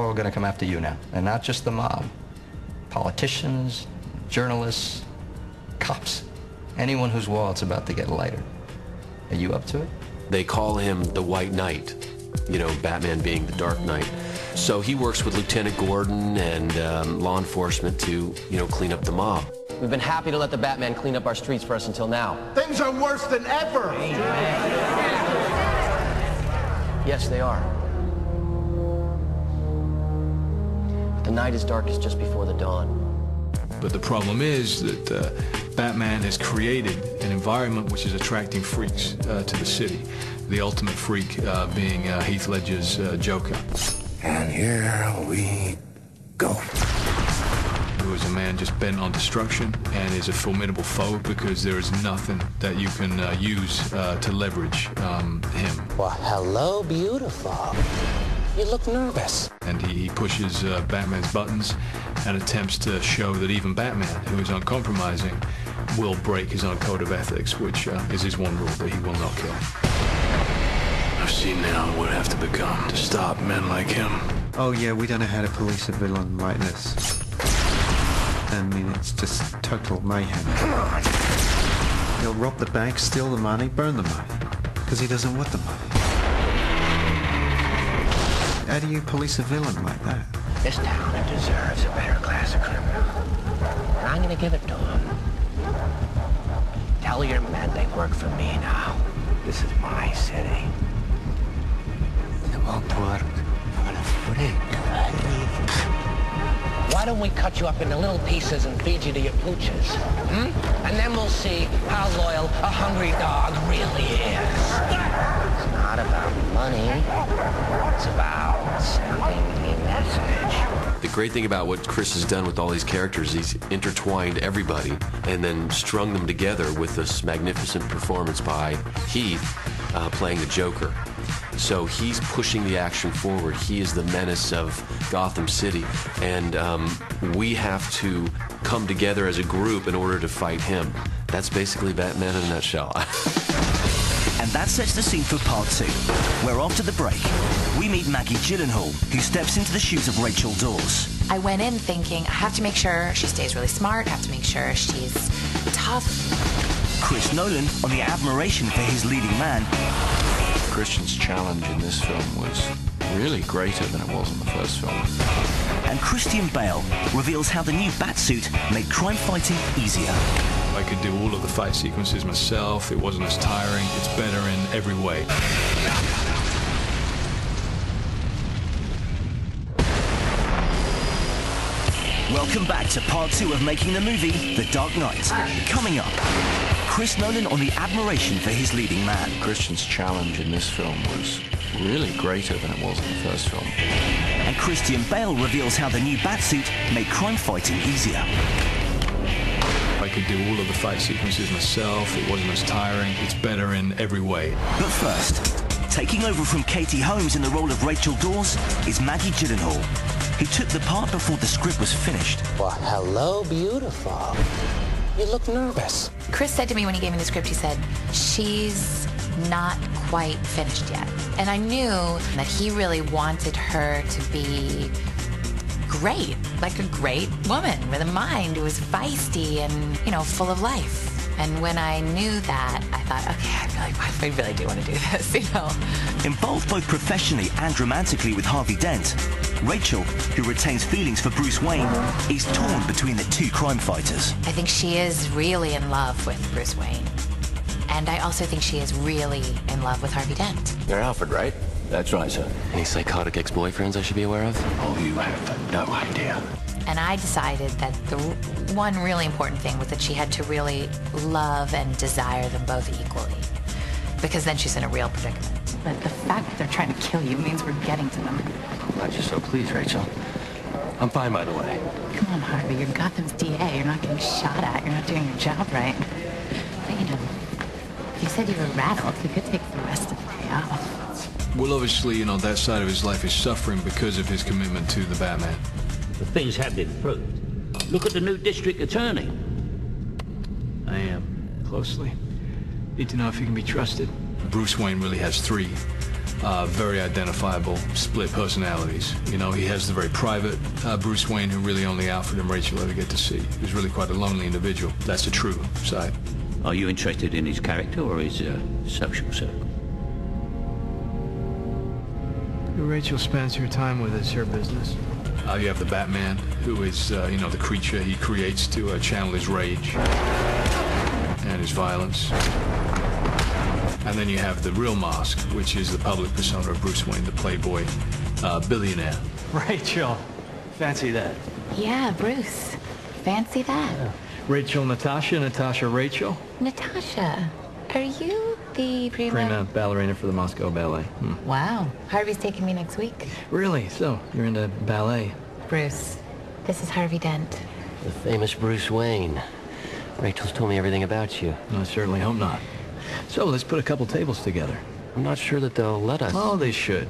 all going to come after you now, and not just the mob. Politicians, journalists, cops, anyone whose wallet's about to get lighter. Are you up to it? They call him the White Knight, you know, Batman being the Dark Knight. So he works with Lieutenant Gordon and law enforcement to, you know, clean up the mob. We've been happy to let the Batman clean up our streets for us until now. Things are worse than ever. Yes, they are. The night is darkest just before the dawn. But the problem is that Batman has created an environment which is attracting freaks to the city. The ultimate freak being Heath Ledger's Joker. And here we go. Who is a man just bent on destruction and is a formidable foe because there is nothing that you can use to leverage him. Well, hello, beautiful. You look nervous. And he pushes Batman's buttons and attempts to show that even Batman, who is uncompromising, will break his own code of ethics, which is his one rule, that he will not kill. I've seen now what would have to become to stop men like him. Oh yeah, we don't know how to police a villain like this. I mean, it's just total mayhem. He'll rob the bank, steal the money, burn the money, because he doesn't want the money. How do you police a villain like that? This town deserves a better class of criminal. And I'm gonna give it to them. Tell your men they work for me now. This is my city. It won't work. Why don't we cut you up into little pieces and feed you to your pooches? And then we'll see how loyal a hungry dog really is. It's not about money. It's about sending a message. The great thing about what Chris has done with all these characters, he's intertwined everybody and then strung them together with this magnificent performance by Heath playing the Joker. So he's pushing the action forward. He is the menace of Gotham City, and we have to come together as a group in order to fight him. That's basically Batman in a nutshell. And that sets the scene for part 2, where after the break, we meet Maggie Gyllenhaal, who steps into the shoes of Rachel Dawes. I went in thinking, I have to make sure she stays really smart, I have to make sure she's tough. Chris Nolan on the admiration for his leading man. Christian's challenge in this film was really greater than it was in the first film. And Christian Bale reveals how the new Batsuit made crime fighting easier. I could do all of the fight sequences myself. It wasn't as tiring. It's better in every way. Welcome back to part 2 of making the movie The Dark Knight. Coming up, Chris Nolan on the admiration for his leading man. Christian's challenge in this film was really greater than it was in the first film. And Christian Bale reveals how the new Batsuit made crime fighting easier. I could do all of the fight sequences myself. It wasn't as tiring. It's better in every way. But first, taking over from Katie Holmes in the role of Rachel Dawes is Maggie Gyllenhaal, who took the part before the script was finished. Well, hello, beautiful. You look nervous. Chris said to me when he gave me the script, he said, she's not quite finished yet. And I knew that he really wanted her to be great, like a great woman with a mind who was feisty and, you know, full of life. And when I knew that, I thought, okay, I really do want to do this, you know. Involved both professionally and romantically with Harvey Dent, Rachel, who retains feelings for Bruce Wayne, is torn between the two crime fighters. I think she is really in love with Bruce Wayne. And I also think she is really in love with Harvey Dent. You're Alfred, right? That's right, sir. Any psychotic ex-boyfriends I should be aware of? Oh, you have no idea. And I decided that the one really important thing was that she had to really love and desire them both equally, because then she's in a real predicament. But the fact that they're trying to kill you means we're getting to them. I'm glad you're so pleased, Rachel. I'm fine, by the way. Come on, Harvey, you're Gotham's DA. You're not getting shot at. You're not doing your job right. But, you know, if you said you were rattled, you could take the rest of the day off. Well, obviously, you know, that side of his life is suffering because of his commitment to the Batman. The things have been proved. Look at the new district attorney. I am closely. Need to know if he can be trusted. Bruce Wayne really has three very identifiable split personalities. You know, he has the very private Bruce Wayne who really only Alfred and Rachel ever get to see. He's really quite a lonely individual. That's the true side. Are you interested in his character or his social circle? Rachel spends her time with is her business. You have the Batman, who is, you know, the creature he creates to channel his rage and his violence. And then you have the real Mask, which is the public persona of Bruce Wayne, the playboy billionaire. Rachel, fancy that. Yeah, Bruce. Fancy that. Yeah. Rachel Natasha, Natasha Rachel. Natasha, are you the prima ballerina for the Moscow Ballet? Wow. Harvey's taking me next week. Really? So, you're into ballet? Bruce, this is Harvey Dent. The famous Bruce Wayne. Rachel's told me everything about you. I certainly hope not. So, let's put a couple tables together. I'm not sure that they'll let us. Oh, they should.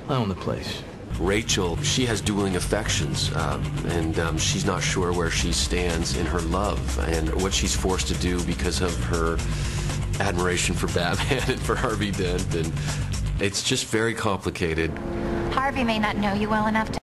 I own the place. Rachel, she has dueling affections, and she's not sure where she stands in her love and what she's forced to do because of her admiration for Batman and for Harvey Dent, and it's just very complicated. Harvey may not know you well enough to